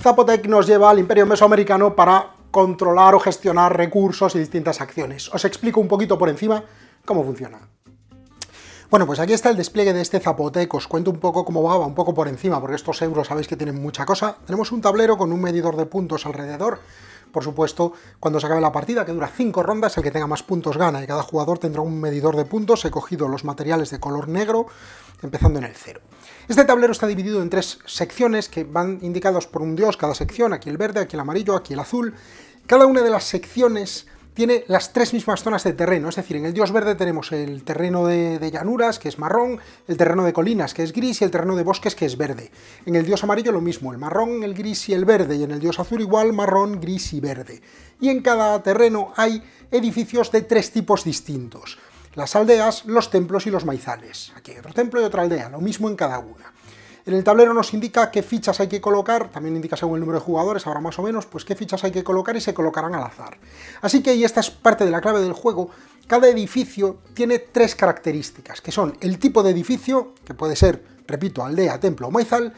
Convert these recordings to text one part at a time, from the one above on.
Zapotec nos lleva al Imperio Mesoamericano para controlar o gestionar recursos y distintas acciones. Os explico un poquito por encima cómo funciona. Bueno, pues aquí está el despliegue de este Zapotec, os cuento un poco cómo va un poco por encima, porque estos euros sabéis que tienen mucha cosa. Tenemos un tablero con un medidor de puntos alrededor. Por supuesto, cuando se acabe la partida, que dura 5 rondas, el que tenga más puntos gana, y cada jugador tendrá un medidor de puntos. He cogido los materiales de color negro, empezando en el 0. Este tablero está dividido en 3 secciones que van indicados por un dios cada sección, aquí el verde, aquí el amarillo, aquí el azul. Cada una de las secciones tiene las 3 mismas zonas de terreno, es decir, en el dios verde tenemos el terreno de llanuras, que es marrón, el terreno de colinas, que es gris, y el terreno de bosques, que es verde. En el dios amarillo lo mismo, el marrón, el gris y el verde, y en el dios azul igual, marrón, gris y verde. Y en cada terreno hay edificios de 3 tipos distintos: las aldeas, los templos y los maizales. Aquí hay otro templo y otra aldea, lo mismo en cada una. En el tablero nos indica qué fichas hay que colocar, también indica según el número de jugadores, ahora más o menos, pues qué fichas hay que colocar y se colocarán al azar. Así que, y esta es parte de la clave del juego, cada edificio tiene 3 características, que son el tipo de edificio, que puede ser, repito, aldea, templo o maizal,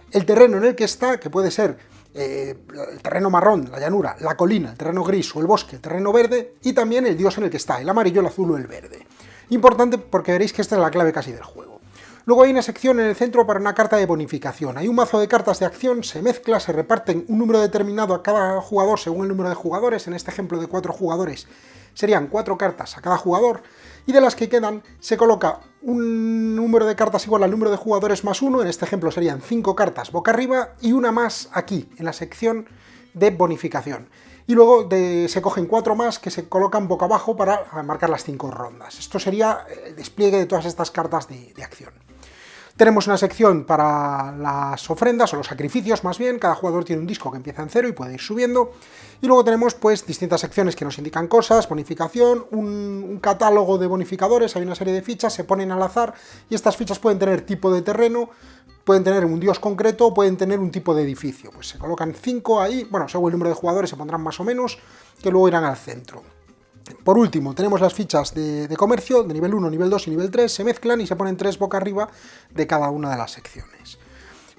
el terreno en el que está, que puede ser el terreno marrón, la llanura, la colina, el terreno gris o el bosque, el terreno verde, y también el dios en el que está, el amarillo, el azul o el verde. Importante porque veréis que esta es la clave casi del juego. Luego hay una sección en el centro para una carta de bonificación. Hay un mazo de cartas de acción, se mezcla, se reparten un número determinado a cada jugador según el número de jugadores. En este ejemplo de 4 jugadores serían 4 cartas a cada jugador, y de las que quedan se coloca un número de cartas igual al número de jugadores más 1, en este ejemplo serían 5 cartas boca arriba y una más aquí, en la sección de bonificación. Y luego se cogen 4 más que se colocan boca abajo para marcar las 5 rondas. Esto sería el despliegue de todas estas cartas de acción. Tenemos una sección para las ofrendas, o los sacrificios más bien. Cada jugador tiene un disco que empieza en 0 y puede ir subiendo. Y luego tenemos pues distintas secciones que nos indican cosas, bonificación, un catálogo de bonificadores, hay una serie de fichas, se ponen al azar, y estas fichas pueden tener tipo de terreno, pueden tener un dios concreto, o pueden tener un tipo de edificio. Pues se colocan 5 ahí, bueno, según el número de jugadores se pondrán más o menos, que luego irán al centro. Por último, tenemos las fichas de comercio, de nivel 1, nivel 2 y nivel 3, se mezclan y se ponen 3 boca arriba de cada una de las secciones.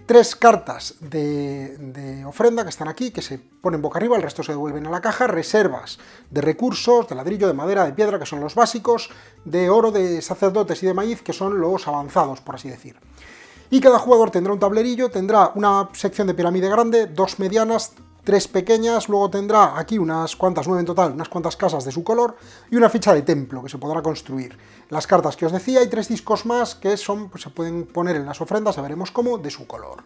3 cartas de ofrenda que están aquí, que se ponen boca arriba, el resto se devuelven a la caja. Reservas de recursos, de ladrillo, de madera, de piedra, que son los básicos, de oro, de sacerdotes y de maíz, que son los avanzados, por así decir. Y cada jugador tendrá un tablerillo, tendrá una sección de pirámide grande, 2 medianas, 3 pequeñas, luego tendrá aquí unas cuantas, 9 en total, unas cuantas casas de su color, y una ficha de templo que se podrá construir. Las cartas que os decía, y 3 discos más que son, pues se pueden poner en las ofrendas, ya veremos cómo, de su color.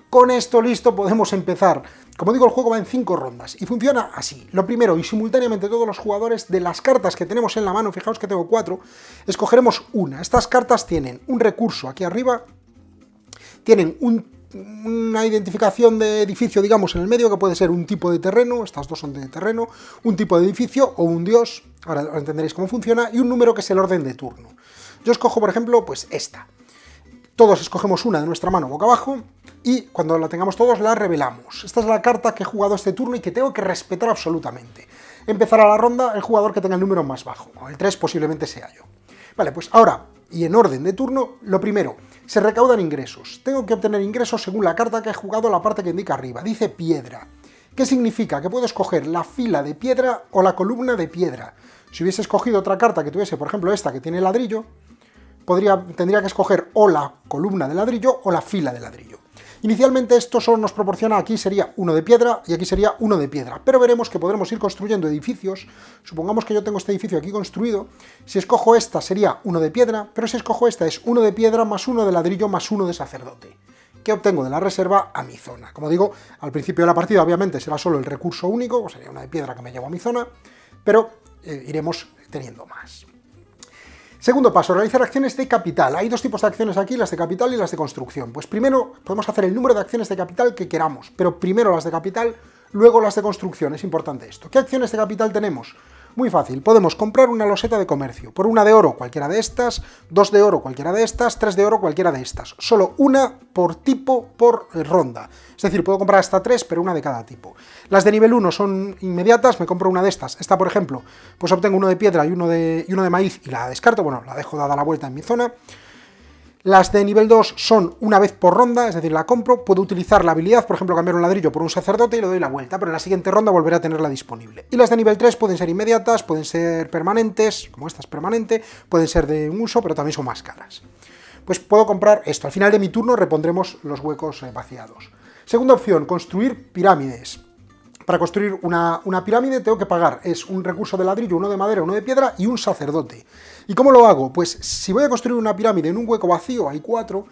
Con esto listo podemos empezar. Como digo, el juego va en 5 rondas y funciona así. Lo primero, y simultáneamente todos los jugadores, de las cartas que tenemos en la mano, fijaos que tengo 4, escogeremos una. Estas cartas tienen un recurso aquí arriba, tienen una identificación de edificio, digamos, en el medio, que puede ser un tipo de terreno, estas dos son de terreno, un tipo de edificio o un dios, ahora entenderéis cómo funciona, y un número que es el orden de turno. Yo escojo, por ejemplo, pues esta. Todos escogemos una de nuestra mano boca abajo, y cuando la tengamos todos la revelamos. Esta es la carta que he jugado este turno y que tengo que respetar absolutamente. Empezará la ronda el jugador que tenga el número más bajo, o el 3 posiblemente sea yo. Vale, pues ahora, y en orden de turno, lo primero, se recaudan ingresos. Tengo que obtener ingresos según la carta que he jugado, la parte que indica arriba. Dice piedra. ¿Qué significa? Que puedo escoger la fila de piedra o la columna de piedra. Si hubiese escogido otra carta que tuviese, por ejemplo, esta que tiene ladrillo, tendría que escoger o la columna de ladrillo o la fila de ladrillo. Inicialmente esto solo nos proporciona, aquí sería uno de piedra y aquí sería uno de piedra, pero veremos que podremos ir construyendo edificios. Supongamos que yo tengo este edificio aquí construido, si escojo esta sería uno de piedra, pero si escojo esta es uno de piedra más uno de ladrillo más uno de sacerdote. ¿Qué obtengo de la reserva? A mi zona. Como digo, al principio de la partida obviamente será solo el recurso único, o sería una de piedra que me llevo a mi zona, pero iremos teniendo más. Segundo paso, realizar acciones de capital. Hay 2 tipos de acciones aquí, las de capital y las de construcción. Pues primero podemos hacer el número de acciones de capital que queramos, pero primero las de capital, luego las de construcción. Es importante esto. ¿Qué acciones de capital tenemos? Muy fácil, podemos comprar una loseta de comercio, por una de oro cualquiera de estas, 2 de oro cualquiera de estas, 3 de oro cualquiera de estas. Solo una por tipo por ronda. Es decir, puedo comprar hasta 3, pero una de cada tipo. Las de nivel 1 son inmediatas, me compro una de estas. Esta, por ejemplo, pues obtengo uno de piedra y uno de maíz y la descarto, bueno, la dejo dada la vuelta en mi zona. Las de nivel 2 son una vez por ronda, es decir, la compro, puedo utilizar la habilidad, por ejemplo, cambiar un ladrillo por un sacerdote y le doy la vuelta, pero en la siguiente ronda volveré a tenerla disponible. Y las de nivel 3 pueden ser inmediatas, pueden ser permanentes, como esta es permanente, pueden ser de un uso, pero también son más caras. Pues puedo comprar esto. Al final de mi turno repondremos los huecos vaciados. Segunda opción, construir pirámides. Para construir una pirámide tengo que pagar, es un recurso de ladrillo, uno de madera, uno de piedra y un sacerdote. ¿Y cómo lo hago? Pues si voy a construir una pirámide en un hueco vacío, hay 4,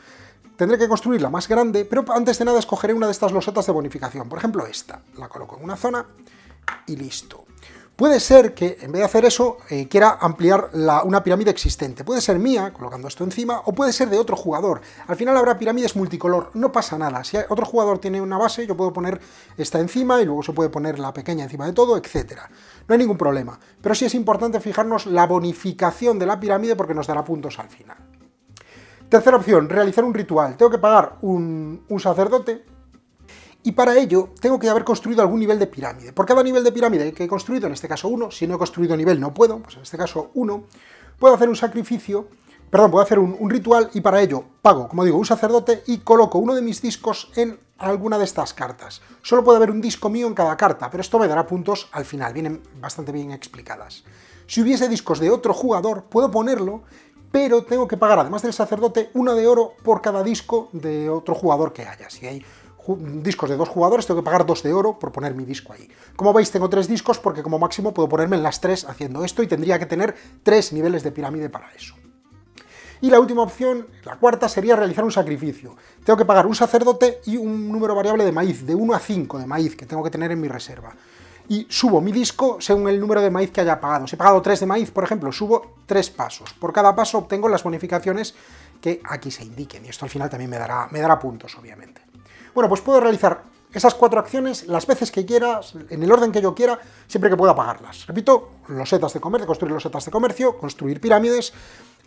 tendré que construirla más grande, pero antes de nada escogeré una de estas losetas de bonificación. Por ejemplo esta, la coloco en una zona y listo. Puede ser que, en vez de hacer eso, quiera ampliar una pirámide existente. Puede ser mía, colocando esto encima, o puede ser de otro jugador. Al final habrá pirámides multicolor, no pasa nada. Si otro jugador tiene una base, yo puedo poner esta encima, y luego se puede poner la pequeña encima de todo, etc. No hay ningún problema. Pero sí es importante fijarnos la bonificación de la pirámide, porque nos dará puntos al final. Tercera opción, realizar un ritual. Tengo que pagar un sacerdote, y para ello tengo que haber construido algún nivel de pirámide. Por cada nivel de pirámide que he construido, en este caso 1, si no he construido nivel no puedo, pues en este caso 1, puedo hacer un sacrificio, perdón, puedo hacer un ritual y para ello pago, como digo, un sacerdote y coloco uno de mis discos en alguna de estas cartas. Solo puede haber un disco mío en cada carta, pero esto me dará puntos al final, vienen bastante bien explicadas. Si hubiese discos de otro jugador, puedo ponerlo, pero tengo que pagar, además del sacerdote, 1 de oro por cada disco de otro jugador que haya. Si hay discos de 2 jugadores, tengo que pagar 2 de oro por poner mi disco ahí. Como veis, tengo 3 discos porque como máximo puedo ponerme en las 3 haciendo esto y tendría que tener 3 niveles de pirámide para eso. Y la última opción, la cuarta, sería realizar un sacrificio. Tengo que pagar un sacerdote y un número variable de maíz, de 1 a 5 de maíz que tengo que tener en mi reserva. Y subo mi disco según el número de maíz que haya pagado. Si he pagado 3 de maíz, por ejemplo, subo 3 pasos. Por cada paso obtengo las bonificaciones que aquí se indiquen, y esto al final también me dará puntos, obviamente. Bueno, pues puedo realizar esas 4 acciones las veces que quiera, en el orden que yo quiera, siempre que pueda pagarlas. Repito, losetas de comercio, construir losetas de comercio, construir pirámides,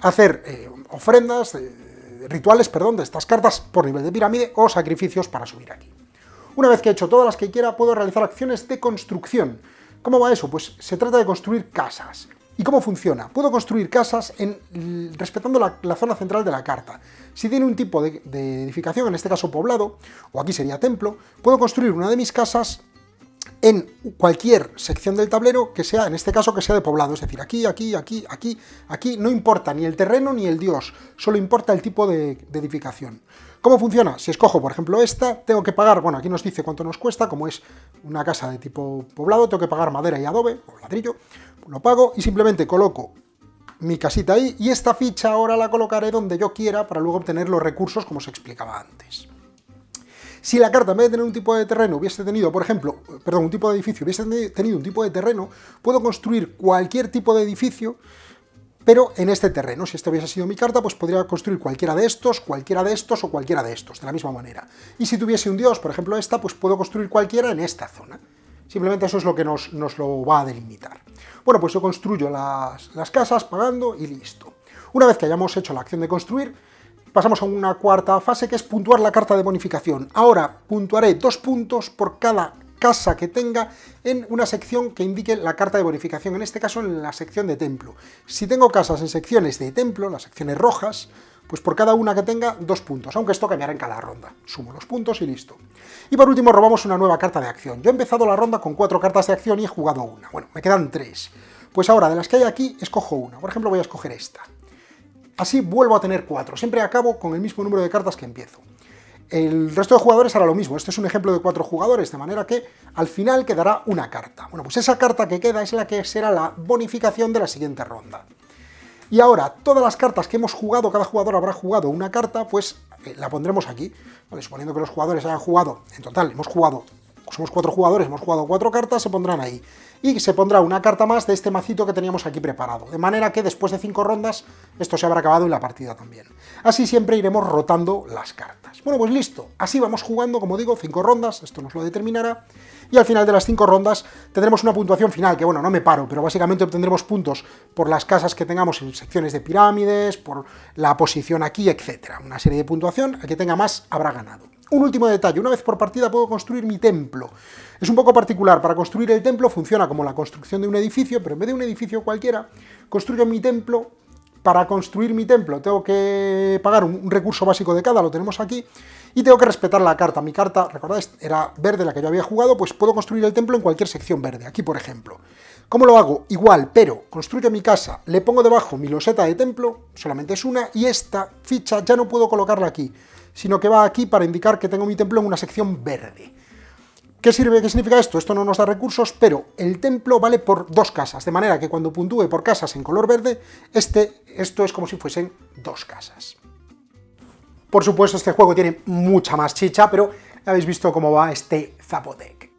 hacer ofrendas, rituales, perdón, de estas cartas por nivel de pirámide o sacrificios para subir aquí. Una vez que he hecho todas las que quiera, puedo realizar acciones de construcción. ¿Cómo va eso? Pues se trata de construir casas. ¿Y cómo funciona? Puedo construir casas respetando la zona central de la carta. Si tiene un tipo de edificación, en este caso poblado, o aquí sería templo, puedo construir una de mis casas en cualquier sección del tablero que sea, en este caso, que sea de poblado. Es decir, aquí, aquí, aquí, aquí, aquí, no importa ni el terreno ni el dios, solo importa el tipo de edificación. ¿Cómo funciona? Si escojo, por ejemplo, esta, tengo que pagar, bueno, aquí nos dice cuánto nos cuesta, como es una casa de tipo poblado, tengo que pagar madera y adobe, o ladrillo, lo pago y simplemente coloco mi casita ahí, y esta ficha ahora la colocaré donde yo quiera para luego obtener los recursos como os explicaba antes. Si la carta, en vez de tener un tipo de terreno, hubiese tenido, por ejemplo, perdón, un tipo de edificio, hubiese tenido un tipo de terreno, puedo construir cualquier tipo de edificio, pero en este terreno. Si esta hubiese sido mi carta, pues podría construir cualquiera de estos o cualquiera de estos, de la misma manera. Y si tuviese un dios, por ejemplo esta, pues puedo construir cualquiera en esta zona. Simplemente eso es lo que nos lo va a delimitar. Bueno, pues yo construyo las casas pagando y listo. Una vez que hayamos hecho la acción de construir, pasamos a una cuarta fase, que es puntuar la carta de bonificación. Ahora puntuaré 2 puntos por cada casa que tenga en una sección que indique la carta de bonificación, en este caso en la sección de templo. Si tengo casas en secciones de templo, las secciones rojas, pues por cada una que tenga 2 puntos, aunque esto cambiará en cada ronda. Sumo los puntos y listo. Y por último robamos una nueva carta de acción. Yo he empezado la ronda con 4 cartas de acción y he jugado una. Bueno, me quedan 3. Pues ahora, de las que hay aquí, escojo una. Por ejemplo, voy a escoger esta. Así vuelvo a tener 4. Siempre acabo con el mismo número de cartas que empiezo. El resto de jugadores hará lo mismo. Este es un ejemplo de 4 jugadores, de manera que al final quedará una carta. Bueno, pues esa carta que queda es la que será la bonificación de la siguiente ronda. Y ahora, todas las cartas que hemos jugado, cada jugador habrá jugado una carta, pues la pondremos aquí. Vale, suponiendo que los jugadores hayan jugado, en total, somos 4 jugadores, hemos jugado 4 cartas, se pondrán ahí. Y se pondrá una carta más de este macito que teníamos aquí preparado. De manera que después de 5 rondas, esto se habrá acabado y la partida también. Así siempre iremos rotando las cartas. Bueno, pues listo. Así vamos jugando, como digo, 5 rondas, esto nos lo determinará. Y al final de las 5 rondas tendremos una puntuación final, que bueno, no me paro, pero básicamente obtendremos puntos por las casas que tengamos en secciones de pirámides, por la posición aquí, etc. Una serie de puntuación, el que tenga más habrá ganado. Un último detalle, una vez por partida puedo construir mi templo. Es un poco particular, para construir el templo funciona como la construcción de un edificio, pero en vez de un edificio cualquiera, construyo mi templo para construir mi templo tengo que pagar un recurso básico de cada, lo tenemos aquí, y tengo que respetar la carta. Mi carta, ¿recordáis? Era verde la que yo había jugado, pues puedo construir el templo en cualquier sección verde, aquí por ejemplo. ¿Cómo lo hago? Igual, pero construyo mi casa, le pongo debajo mi loseta de templo, solamente es una, y esta ficha ya no puedo colocarla aquí, sino que va aquí para indicar que tengo mi templo en una sección verde. ¿Qué sirve? ¿Qué significa esto? Esto no nos da recursos, pero el templo vale por 2 casas, de manera que cuando puntúe por casas en color verde, esto es como si fuesen 2 casas. Por supuesto, este juego tiene mucha más chicha, pero ya habéis visto cómo va este Zapotec.